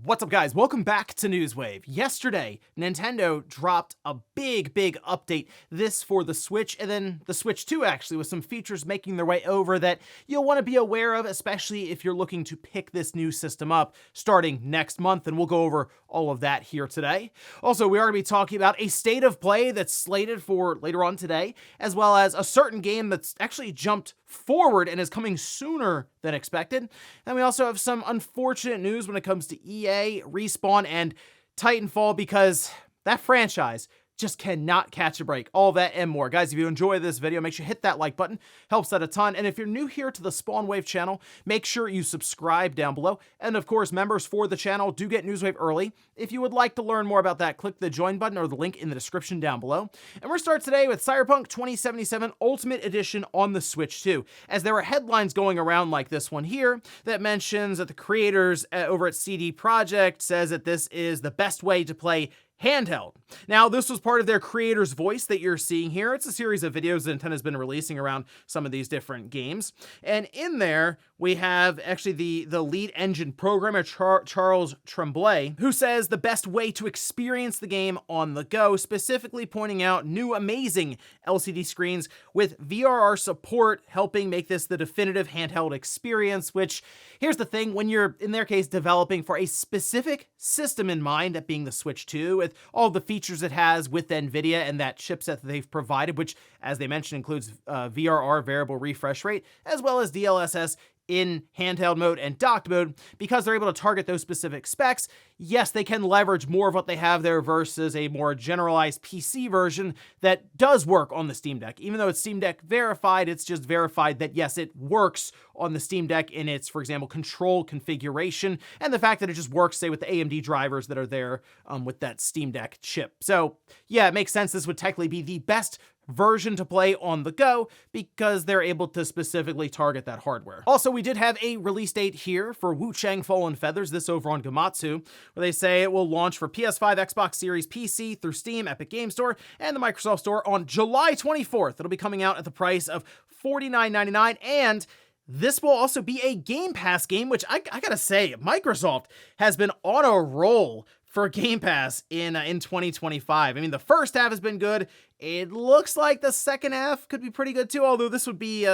What's up, guys? Welcome back to Newswave. Yesterday, Nintendo dropped a big update, this for the Switch, and then the Switch 2 actually, with some features making their way over that you'll want to be aware of, especially if you're looking to pick this new system up starting next month, and we'll go over all of that here today. Also, we are going to be talking about a state of play that's slated for later on today, as well as a certain game that's actually jumped forward and is coming sooner than expected. And we also have some unfortunate news when it comes to EA, Respawn, and Titanfall, because that franchise just cannot catch a break. All that and more. Guys, if you enjoy this video, make sure you hit that like button. Helps out a ton. And if you're new here to the Spawn Wave channel, make sure you subscribe down below. And of course, members for the channel do get Newswave early. If you would like to learn more about that, click the join button or the link in the description down below. And we're going to start today with Cyberpunk 2077 Ultimate Edition on the Switch 2, as there are headlines going around like this one here that mentions that the creators over at CD Projekt says that this is the best way to play handheld. Now, this was part of their creator's voice that you're seeing here. It's a series of videos that Nintendo's been releasing around some of these different games. And in there, we have actually the lead engine programmer, Charles Tremblay, who says the best way to experience the game on the go, specifically pointing out new amazing LCD screens with VRR support, helping make this the definitive handheld experience, which, here's the thing, when you're, in their case, developing for a specific system in mind, that being the Switch 2, with all the features it has with NVIDIA and that chipset that they've provided, which, as they mentioned, includes VRR, variable refresh rate, as well as DLSS in handheld mode and docked mode, because they're able to target those specific specs. Yes, they can leverage more of what they have there versus a more generalized PC version that does work on the Steam Deck. Even though it's Steam Deck verified, it's just verified that yes, it works on the Steam Deck in its, for example, control configuration, and the fact that it just works, say, with the AMD drivers that are there with that Steam Deck chip. So yeah, it makes sense this would technically be the best version to play on the go because they're able to specifically target that hardware. Also, we did have a release date here for Wuchang Fallen Feathers, this over on Gamatsu, where they say it will launch for PS5, Xbox Series, PC through Steam, Epic Game Store, and the Microsoft Store on July 24th. It'll be coming out at the price of $49.99, and this will also be a Game Pass game, which I gotta say, Microsoft has been on a roll for Game Pass in 2025. I mean, the first half has been good. It looks like the second half could be pretty good too, although this would be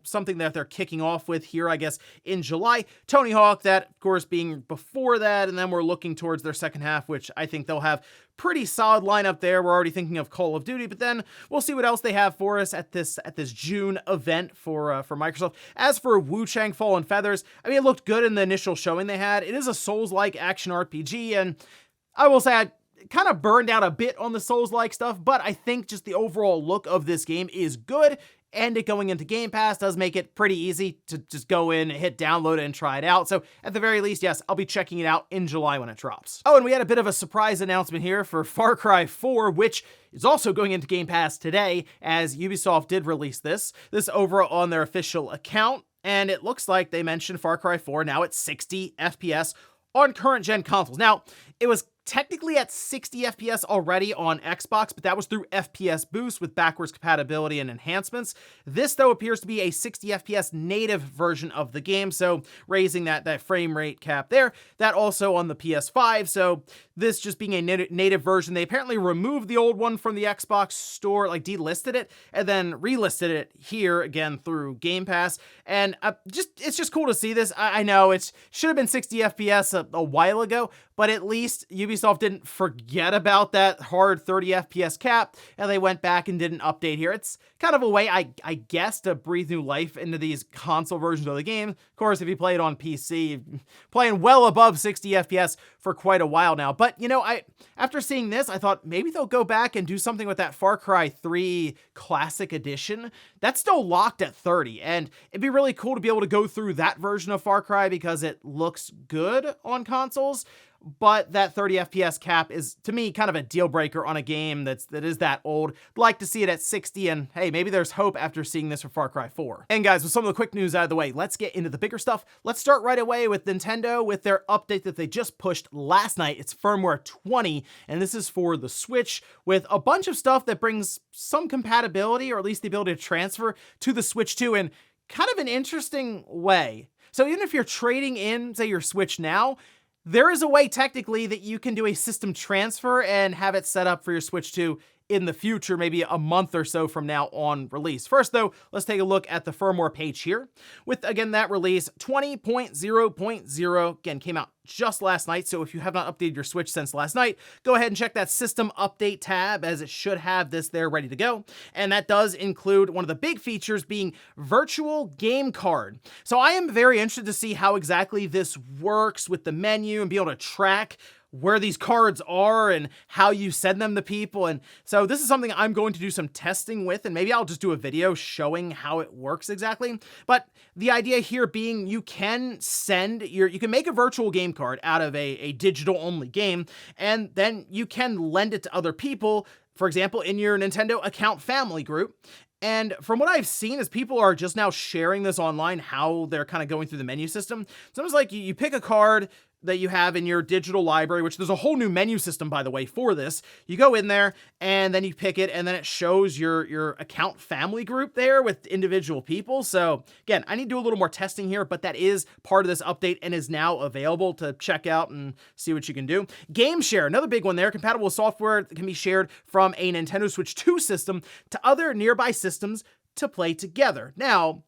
something that they're kicking off with here, I guess, in July. Tony Hawk, that, of course, being before that, and then we're looking towards their second half, which I think they'll have pretty solid lineup there. We're already thinking of Call of Duty, but then we'll see what else they have for us at this June event for Microsoft. As for Wuchang Fallen Feathers, I mean, it looked good in the initial showing they had. It is a Souls-like action RPG, and I will say I kind of burned out a bit on the Souls-like stuff, but I think just the overall look of this game is good, and it going into Game Pass does make it pretty easy to just go in, hit download it, and try it out. So at the very least, yes, I'll be checking it out in July when it drops. Oh, and we had a bit of a surprise announcement here for Far Cry 4, which is also going into Game Pass today, as Ubisoft did release this over on their official account, and it looks like they mentioned Far Cry 4 now at 60 FPS on current gen consoles. Now, it was technically at 60 FPS already on Xbox, but that was through FPS Boost with backwards compatibility and enhancements. This, though, appears to be a 60 FPS native version of the game, so raising that frame rate cap there. That also on the PS5, so this just being a native version. They apparently removed the old one from the Xbox store, like delisted it, and then relisted it here again through Game Pass. And it's just cool to see this. I know it should have been 60 FPS a while ago, but at least Ubisoft didn't forget about that hard 30 FPS cap, and they went back and did an update here. It's kind of a way, I guess, to breathe new life into these console versions of the game. Of course, if you play it on PC, playing well above 60 FPS for quite a while now. But, you know, after seeing this, I thought maybe they'll go back and do something with that Far Cry 3 Classic Edition. That's still locked at 30, and it'd be really cool to be able to go through that version of Far Cry because it looks good on consoles. But that 30 FPS cap is, to me, kind of a deal breaker on a game that is that old. I'd like to see it at 60, and hey, maybe there's hope after seeing this for Far Cry 4. And guys, with some of the quick news out of the way, let's get into the bigger stuff. Let's start right away with Nintendo with their update that they just pushed last night. It's firmware 20, and this is for the Switch, with a bunch of stuff that brings some compatibility, or at least the ability to transfer to the Switch 2 in kind of an interesting way. So even if you're trading in, say, your Switch now, There is a way technically that you can do a system transfer and have it set up for your Switch 2 in the future, maybe a month or so from now on release. First though, let's take a look at the firmware page here with, again, that release 20.0.0, again, came out just last night. So if you have not updated your Switch since last night, go ahead and check that system update tab, as it should have this there ready to go. And that does include one of the big features being virtual game card. So I am very interested to see how exactly this works with the menu and be able to track where these cards are and how you send them to people. And so this is something I'm going to do some testing with, and maybe I'll just do a video showing how it works exactly. But the idea here being you can make a virtual game card out of a digital only game, and then you can lend it to other people, for example, in your Nintendo account family group. And from what I've seen is people are just now sharing this online, how they're kind of going through the menu system. So it's like you pick a card that you have in your digital library, which there's a whole new menu system, by the way, for this. You go in there and then you pick it, and then it shows your account family group there with individual people. So again, I need to do a little more testing here, but that is part of this update and is now available to check out and see what you can do. Game share, another big one there. Compatible software that can be shared from a Nintendo Switch 2 system to other nearby systems to play together. Now,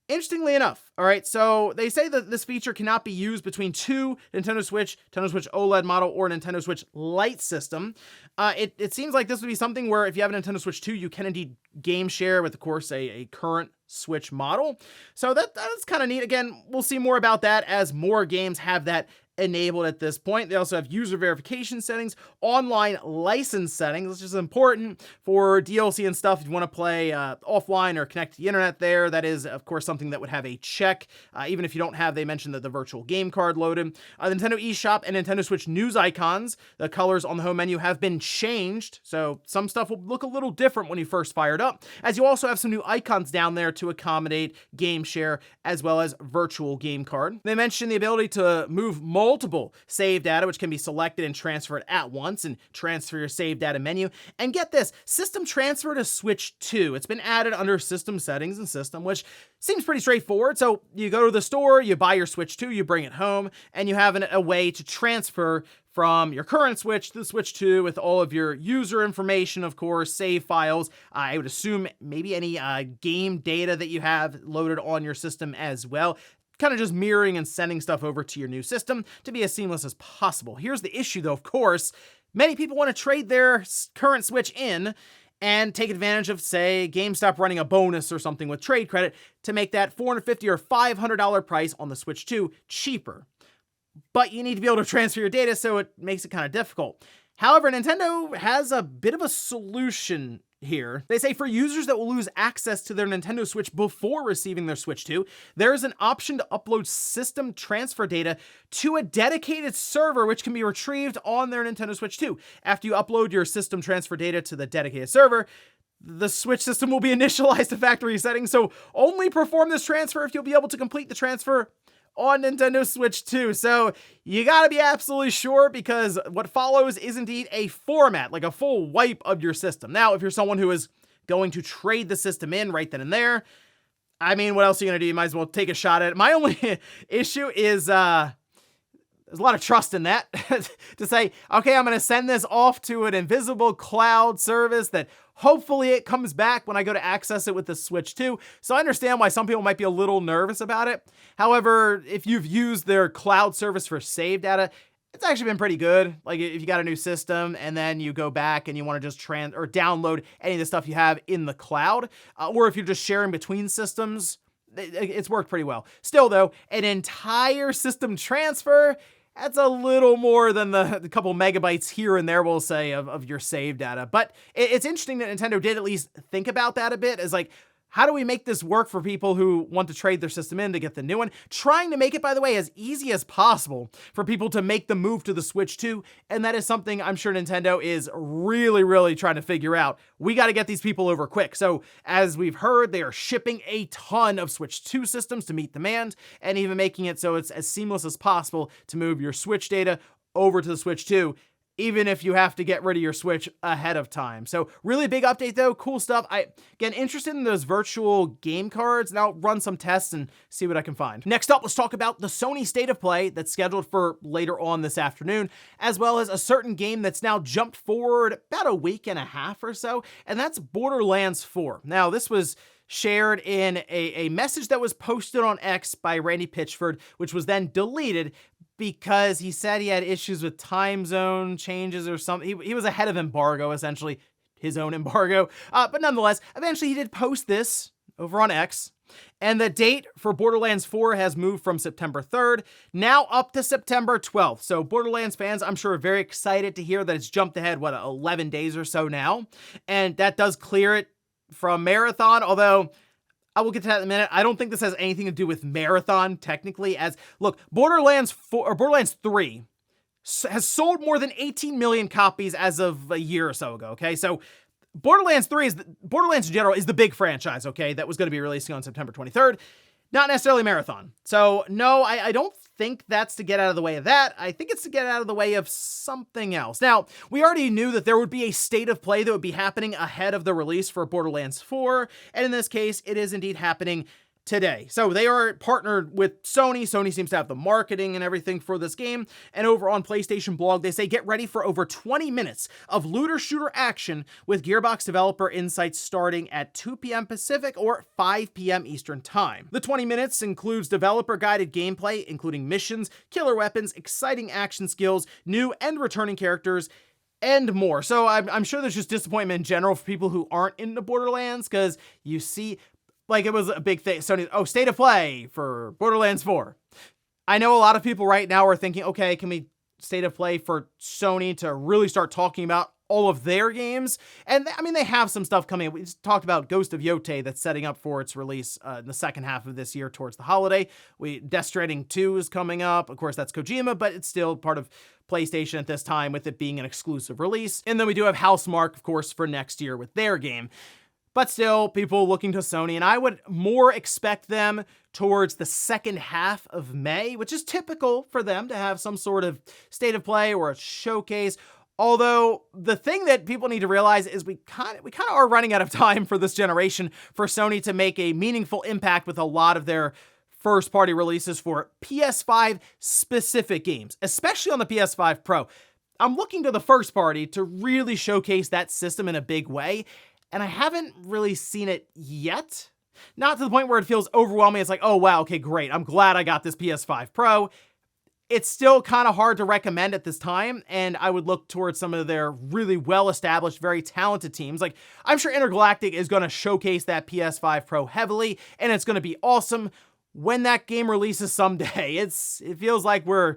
interestingly enough, all right, so they say that this feature cannot be used between two Nintendo Switch OLED model, or Nintendo Switch Lite system. It seems like this would be something where if you have a Nintendo Switch 2, you can indeed game share with, of course, a current Switch model. So that's kind of neat. Again, we'll see more about that as more games have that enabled at this point. They also have user verification settings, online license settings, which is important for DLC and stuff. If you want to play offline or connect to the internet there, that is, of course, something that would have a check. Even if you don't have, they mentioned that the virtual game card loaded. Nintendo eShop and Nintendo Switch news icons, the colors on the home menu have been changed, so some stuff will look a little different when you first fire it up, as you also have some new icons down there to accommodate game share as well as virtual game card. They mentioned the ability to move multiple save data, which can be selected and transferred at once, and transfer your save data menu. And get this, system transfer to Switch 2. It's been added under system settings and system, which seems pretty straightforward. So you go to the store, you buy your Switch 2, you bring it home, and you have a way to transfer from your current Switch to the Switch 2 with all of your user information, of course, save files. I would assume maybe any game data that you have loaded on your system as well. Kind of just mirroring and sending stuff over to your new system to be as seamless as possible. Here's the issue though, of course, many people want to trade their current Switch in and take advantage of, say, GameStop running a bonus or something with trade credit to make that $450 or $500 price on the Switch 2 cheaper. But you need to be able to transfer your data, so it makes it kind of difficult. However, Nintendo has a bit of a solution here. They say for users that will lose access to their Nintendo Switch before receiving their Switch 2, there is an option to upload system transfer data to a dedicated server, which can be retrieved on their Nintendo Switch 2. After you upload your system transfer data to the dedicated server, the Switch system will be initialized to factory settings, so only perform this transfer if you'll be able to complete the transfer on Nintendo Switch 2. So you gotta be absolutely sure, because what follows is indeed a format, like a full wipe of your system. Now, if you're someone who is going to trade the system in right then and there, I mean, what else are you gonna do? You might as well take a shot at it. My only issue is, there's a lot of trust in that to say, okay, I'm going to send this off to an invisible cloud service that hopefully it comes back when I go to access it with the Switch 2. So I understand why some people might be a little nervous about it. However, if you've used their cloud service for save data, it's actually been pretty good. Like if you got a new system and then you go back and you want to just download any of the stuff you have in the cloud, or if you're just sharing between systems, it's worked pretty well. Still though, an entire system transfer, that's a little more than the couple megabytes here and there, we'll say, of your save data. But it's interesting that Nintendo did at least think about that a bit, as like, how do we make this work for people who want to trade their system in to get the new one? Trying to make it, by the way, as easy as possible for people to make the move to the Switch 2. And that is something I'm sure Nintendo is really, really trying to figure out. We got to get these people over quick. So as we've heard, they are shipping a ton of Switch 2 systems to meet demand, and even making it so it's as seamless as possible to move your Switch data over to the Switch 2. even if you have to get rid of your Switch ahead of time. So really big update though, cool stuff. I get interested in those virtual game cards, and I'll run some tests and see what I can find. Next up, let's talk about the Sony State of Play that's scheduled for later on this afternoon, as well as a certain game that's now jumped forward about a week and a half or so, and that's Borderlands 4. Now, this was shared in a message that was posted on X by Randy Pitchford, which was then deleted because he said he had issues with time zone changes or something. He was ahead of embargo, essentially, his own embargo. But nonetheless, eventually he did post this over on X. And the date for Borderlands 4 has moved from September 3rd, now up to September 12th. So Borderlands fans, I'm sure, are very excited to hear that it's jumped ahead, 11 days or so now. And that does clear it from Marathon, although I will get to that in a minute. I don't think this has anything to do with Marathon, technically, as, look, Borderlands 4, or Borderlands 3 has sold more than 18 million copies as of a year or so ago, okay? So Borderlands 3 Borderlands in general is the big franchise, okay, that was going to be releasing on September 23rd. Not necessarily Marathon. So no, I don't think that's to get out of the way of that. I think it's to get out of the way of something else. Now, we already knew that there would be a state of play that would be happening ahead of the release for Borderlands 4. And in this case, it is indeed happening today. So they are partnered with Sony. Sony seems to have the marketing and everything for this game. And over on PlayStation Blog, they say get ready for over 20 minutes of looter shooter action with Gearbox developer insights starting at 2 p.m. Pacific or 5 p.m. Eastern Time. The 20 minutes includes developer guided gameplay, including missions, killer weapons, exciting action skills, new and returning characters, and more. So I'm sure there's just disappointment in general for people who aren't into Borderlands, because you see, like, it was a big thing. Sony, state of play for Borderlands 4. I know a lot of people right now are thinking, okay, can we state of play for Sony to really start talking about all of their games? And I mean, they have some stuff coming. We just talked about Ghost of Yote that's setting up for its release in the second half of this year towards the holiday. Death Stranding 2 is coming up. Of course, that's Kojima, but it's still part of PlayStation at this time, with it being an exclusive release. And then we do have Housemarque, of course, for next year with their game. But still, people looking to Sony, and I would more expect them towards the second half of May, which is typical for them to have some sort of state of play or a showcase. Although the thing that people need to realize is we kind of are running out of time for this generation for Sony to make a meaningful impact with a lot of their first-party releases for PS5 specific games, especially on the PS5 Pro. I'm looking to the first party to really showcase that system in a big way, and I haven't really seen it yet. Not to the point where it feels overwhelming. It's like, oh wow, okay, great. I'm glad I got this PS5 Pro. It's still kind of hard to recommend at this time, and I would look towards some of their really well-established, very talented teams. Like, I'm sure Intergalactic is going to showcase that PS5 Pro heavily, and it's going to be awesome when that game releases someday. It feels like we're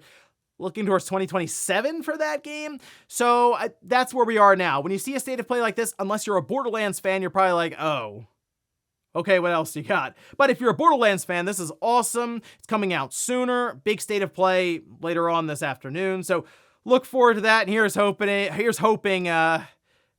looking towards 2027 for that game. So that's where we are now. When you see a state of play like this, unless you're a Borderlands fan, you're probably like, oh, okay, what else you got? But if you're a Borderlands fan, this is awesome. It's coming out sooner. Big state of play later on this afternoon. So look forward to that. And here's hoping about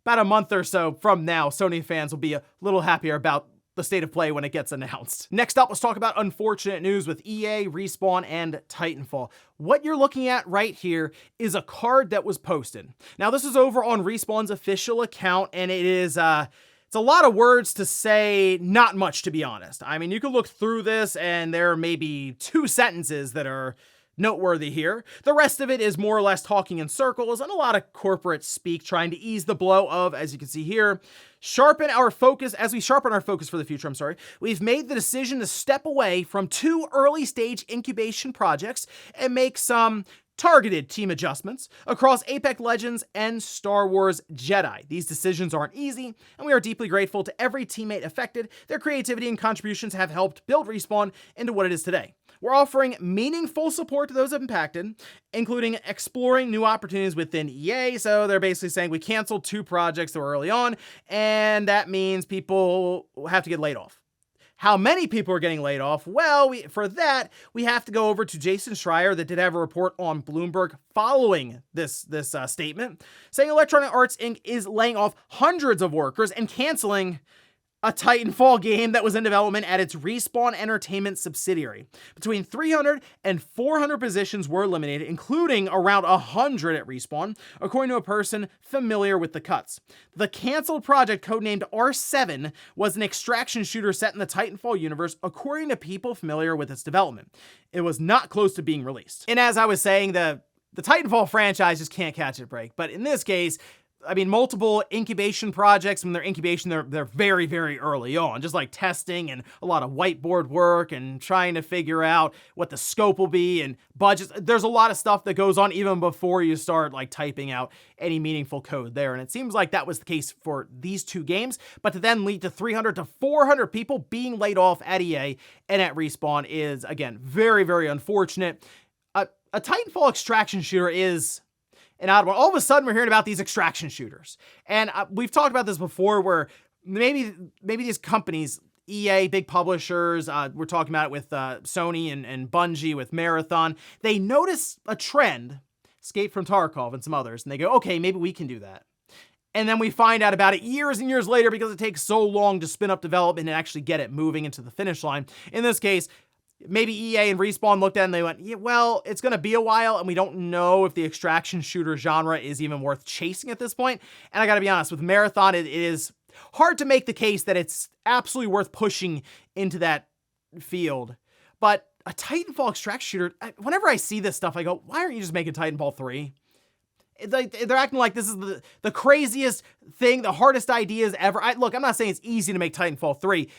a month or so from now, Sony fans will be a little happier about the state of play when it gets announced. Next up, let's talk about unfortunate news with EA, Respawn, and Titanfall. What you're looking at right here is a card that was posted. Now, this is over on Respawn's official account, and it is, it's a lot of words to say not much, to be honest. I mean, you could look through this, and there may be 2 sentences that are noteworthy here. The rest of it is more or less talking in circles and a lot of corporate speak trying to ease the blow of, as you can see here, sharpen our focus for the future, we've made the decision to step away from 2 early stage incubation projects and make some targeted team adjustments across Apex Legends and Star Wars Jedi. These decisions aren't easy, and we are deeply grateful to every teammate affected. Their creativity and contributions have helped build Respawn into what it is today. We're offering meaningful support to those impacted, including exploring new opportunities within EA. So they're basically saying we canceled 2 projects that were early on, and that means people have to get laid off. How many people are getting laid off? Well, for that, we have to go over to Jason Schreier that did have a report on Bloomberg following this statement, saying Electronic Arts Inc. is laying off hundreds of workers and canceling a Titanfall game that was in development at its Respawn Entertainment subsidiary. Between 300 and 400 positions were eliminated, including around 100 at Respawn, according to a person familiar with the cuts. The canceled project, codenamed R7, was an extraction shooter set in the Titanfall universe, according to people familiar with its development. It was not close to being released. And as I was saying, the Titanfall franchise just can't catch a break. But in this case, I mean, multiple incubation projects. When they're incubation, they're very, very early on, just like testing and a lot of whiteboard work and trying to figure out what the scope will be and budgets. There's a lot of stuff that goes on even before you start like typing out any meaningful code there. And it seems like that was the case for these two games, but to then lead to 300 to 400 people being laid off at EA and at Respawn is, again, very, very unfortunate. A Titanfall extraction shooter is an odd one. All of a sudden, we're hearing about these extraction shooters. And we've talked about this before where maybe these companies, EA, big publishers, we're talking about it with Sony and Bungie with Marathon, they notice a trend, Escape from Tarkov and some others, and they go, okay, maybe we can do that. And then we find out about it years and years later because it takes so long to spin up development and actually get it moving into the finish line. In this case, maybe EA and Respawn looked at it and they went, yeah, well, it's going to be a while and we don't know if the extraction shooter genre is even worth chasing at this point. And I got to be honest, with Marathon, it is hard to make the case that it's absolutely worth pushing into that field. But a Titanfall extraction shooter, whenever I see this stuff, I go, why aren't you just making Titanfall 3? It's like, they're acting like this is the craziest thing, the hardest ideas ever. Look, I'm not saying it's easy to make Titanfall 3,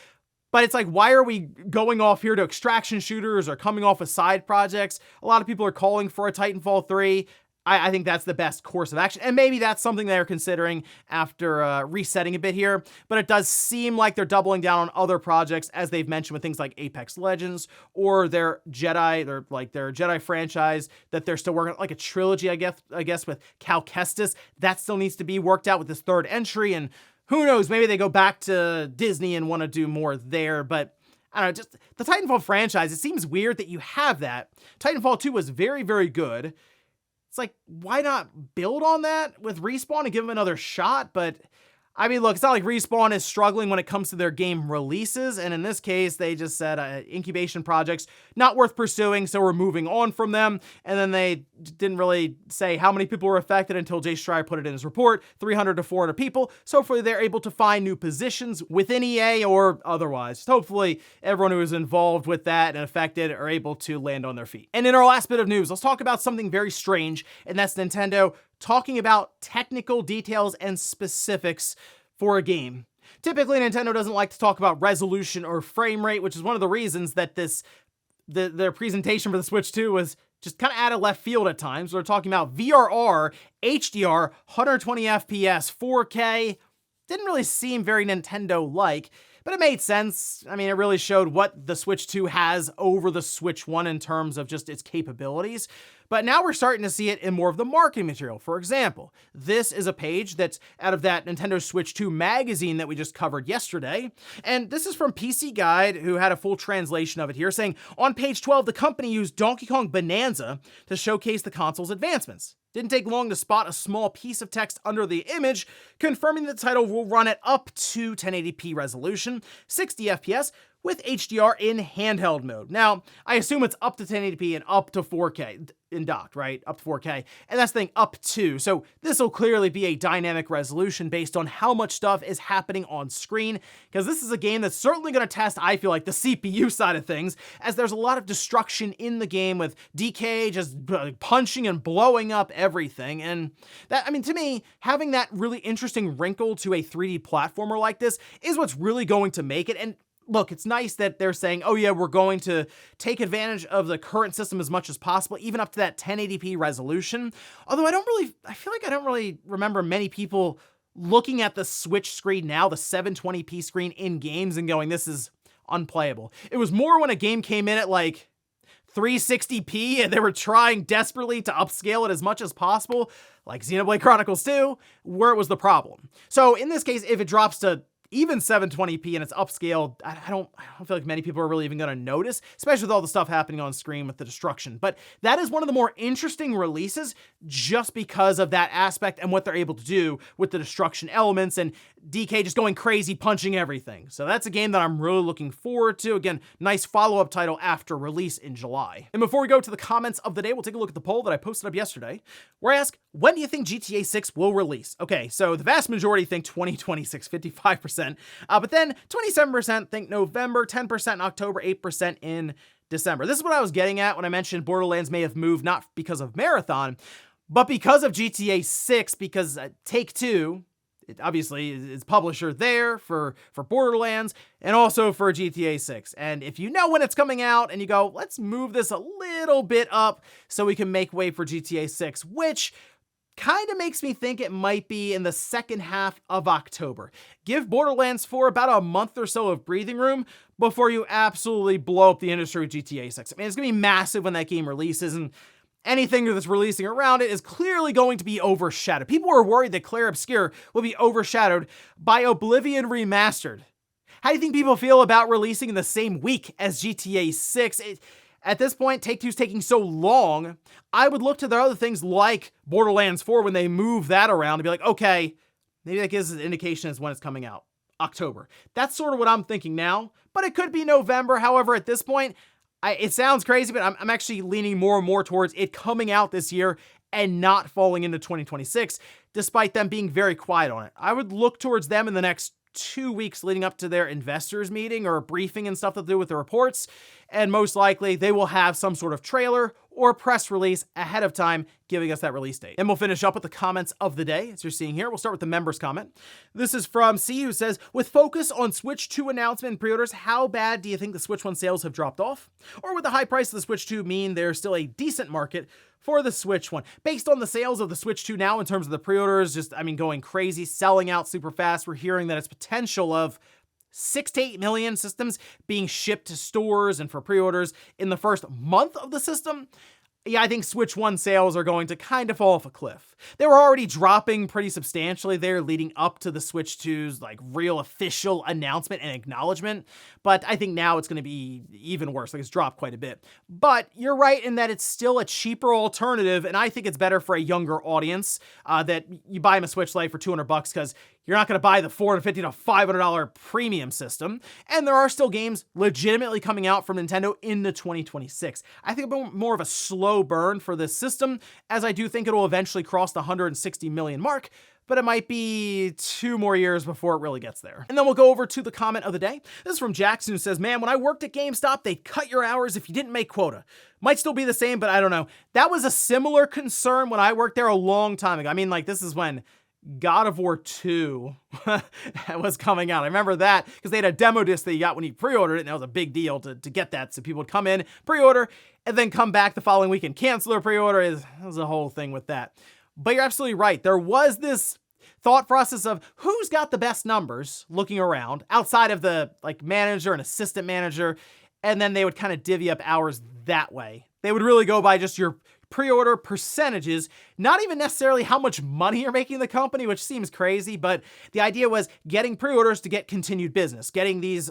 but it's like, why are we going off here to extraction shooters or coming off of side projects? A lot of people are calling for a Titanfall 3. I think that's the best course of action. And maybe that's something they're considering after resetting a bit here. But it does seem like they're doubling down on other projects, as they've mentioned with things like Apex Legends or their Jedi franchise that they're still working on, like a trilogy, I guess with Cal Kestis. That still needs to be worked out with this third entry. And who knows, maybe they go back to Disney and want to do more there. But I don't know, just the Titanfall franchise, it seems weird that you have that. Titanfall 2 was very, very good. It's like, why not build on that with Respawn and give them another shot? But I mean, look, it's not like Respawn is struggling when it comes to their game releases. And in this case, they just said incubation projects, not worth pursuing, so we're moving on from them. And then they didn't really say how many people were affected until Jay Schreier put it in his report, 300 to 400 people. So hopefully they're able to find new positions within EA or otherwise. Hopefully everyone who is involved with that and affected are able to land on their feet. And in our last bit of news, let's talk about something very strange, and that's Nintendo talking about technical details and specifics for a game. Typically, Nintendo doesn't like to talk about resolution or frame rate, which is one of the reasons that their presentation for the Switch 2 was just kind of out of left field at times. They're talking about VRR, HDR, 120 FPS, 4K. Didn't really seem very Nintendo-like, but it made sense. I mean, it really showed what the Switch 2 has over the Switch 1 in terms of just its capabilities. But now we're starting to see it in more of the marketing material. For example, this is a page that's out of that Nintendo Switch 2 magazine that we just covered yesterday. And this is from PC Guide, who had a full translation of it here, saying, on page 12, the company used Donkey Kong Bonanza to showcase the console's advancements. Didn't take long to spot a small piece of text under the image, confirming the title will run at up to 1080p resolution, 60 FPS, with HDR in handheld mode. Now, I assume it's up to 1080p and up to 4K in docked, right? Up to 4K. And that's the thing, up to. So this will clearly be a dynamic resolution based on how much stuff is happening on screen, because this is a game that's certainly going to test, I feel like, the CPU side of things, as there's a lot of destruction in the game with DK just punching and blowing up everything. And that, I mean, to me, having that really interesting wrinkle to a 3D platformer like this is what's really going to make it. And look, it's nice that they're saying, oh yeah, we're going to take advantage of the current system as much as possible, even up to that 1080p resolution. Although I feel like I don't really remember many people looking at the Switch screen now, the 720p screen in games, and going, this is unplayable. It was more when a game came in at like 360p and they were trying desperately to upscale it as much as possible, like Xenoblade Chronicles 2, where it was the problem. So in this case, if it drops to even 720p and it's upscaled, I don't feel like many people are really even going to notice, especially with all the stuff happening on screen with the destruction. But that is one of the more interesting releases just because of that aspect and what they're able to do with the destruction elements and DK just going crazy, punching everything. So that's a game that I'm really looking forward to. Again, nice follow-up title after release in July. And before we go to the comments of the day, we'll take a look at the poll that I posted up yesterday, where I ask, when do you think GTA 6 will release? Okay, so the vast majority think 2026, 55%. But then 27% think November, 10% in October, 8% in December. This is what I was getting at when I mentioned Borderlands may have moved not because of Marathon, but because of GTA 6, because Take-Two, it obviously is publisher there for Borderlands and also for GTA 6. And if you know when it's coming out and you go, let's move this a little bit up so we can make way for GTA 6, which kind of makes me think it might be in the second half of October. Give Borderlands 4 about a month or so of breathing room before you absolutely blow up the industry with GTA 6. I mean, it's going to be massive when that game releases, and anything that's releasing around it is clearly going to be overshadowed. People were worried that Clair Obscur will be overshadowed by Oblivion Remastered. How do you think people feel about releasing in the same week as GTA 6? At this point, Take-Two's taking so long, I would look to their other things like Borderlands 4 when they move that around and be like, okay, maybe that gives us an indication as when it's coming out. October. That's sort of what I'm thinking now, but it could be November. However, at this point, it sounds crazy, but I'm actually leaning more and more towards it coming out this year and not falling into 2026, despite them being very quiet on it. I would look towards them in the next 2 weeks leading up to their investors meeting or a briefing and stuff to do with the reports. And most likely they will have some sort of trailer or press release ahead of time giving us that release date. And we'll finish up with the comments of the day, as you're seeing here. We'll start with the members comment. This is from C, who says, with focus on Switch 2 announcement and pre-orders, how bad do you think the Switch 1 sales have dropped off? Or would the high price of the Switch 2 mean there's still a decent market for the Switch 1? Based on the sales of the Switch 2 now in terms of the pre-orders, going crazy, selling out super fast, we're hearing that it's potential of 6 to 8 million systems being shipped to stores and for pre-orders in the first month of the system. Yeah, I think Switch 1 sales are going to kind of fall off a cliff. They were already dropping pretty substantially there leading up to the Switch 2's real official announcement and acknowledgement, but I think now it's going to be even worse. It's dropped quite a bit. But you're right in that it's still a cheaper alternative, and I think it's better for a younger audience that you buy them a Switch Lite for $200 because you're not going to buy the $450 to $500 premium system. And there are still games legitimately coming out from Nintendo into 2026. I think it'll be more of a slow burn for this system, as I do think it will eventually cross the 160 million mark, but it might be 2 more years before it really gets there. And then we'll go over to the comment of the day. This is from Jackson, who says, man, when I worked at GameStop, they'd cut your hours if you didn't make quota. Might still be the same, but I don't know. That was a similar concern when I worked there a long time ago. I mean, this is when God of War 2 was coming out. I remember that because they had a demo disc that you got when you pre-ordered it, and that was a big deal to get that. So people would come in, pre-order, and then come back the following week and cancel their pre-order. It was a whole thing with that. But you're absolutely right. There was this thought process of who's got the best numbers looking around outside of the manager and assistant manager, and then they would kind of divvy up hours that way. They would really go by just your pre-order percentages, not even necessarily how much money you're making the company, which seems crazy, but the idea was getting pre-orders to get continued business, getting these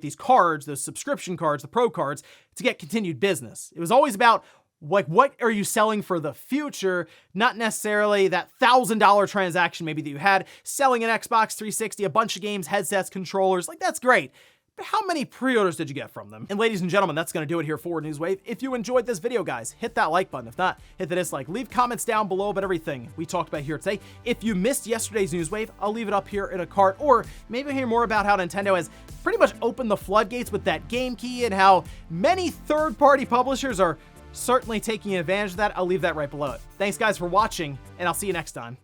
these cards, those subscription cards, the pro cards, to get continued business. It was always about what are you selling for the future, not necessarily that $1,000 transaction maybe that you had, selling an Xbox 360, a bunch of games, headsets, controllers, that's great. But how many pre-orders did you get from them? And ladies and gentlemen, that's going to do it here for Newswave. If you enjoyed this video, guys, hit that like button. If not, hit the dislike. Leave comments down below about everything we talked about here today. If you missed yesterday's Newswave, I'll leave it up here in a card, or maybe hear more about how Nintendo has pretty much opened the floodgates with that game key and how many third-party publishers are certainly taking advantage of that. I'll leave that right below it. Thanks, guys, for watching, and I'll see you next time.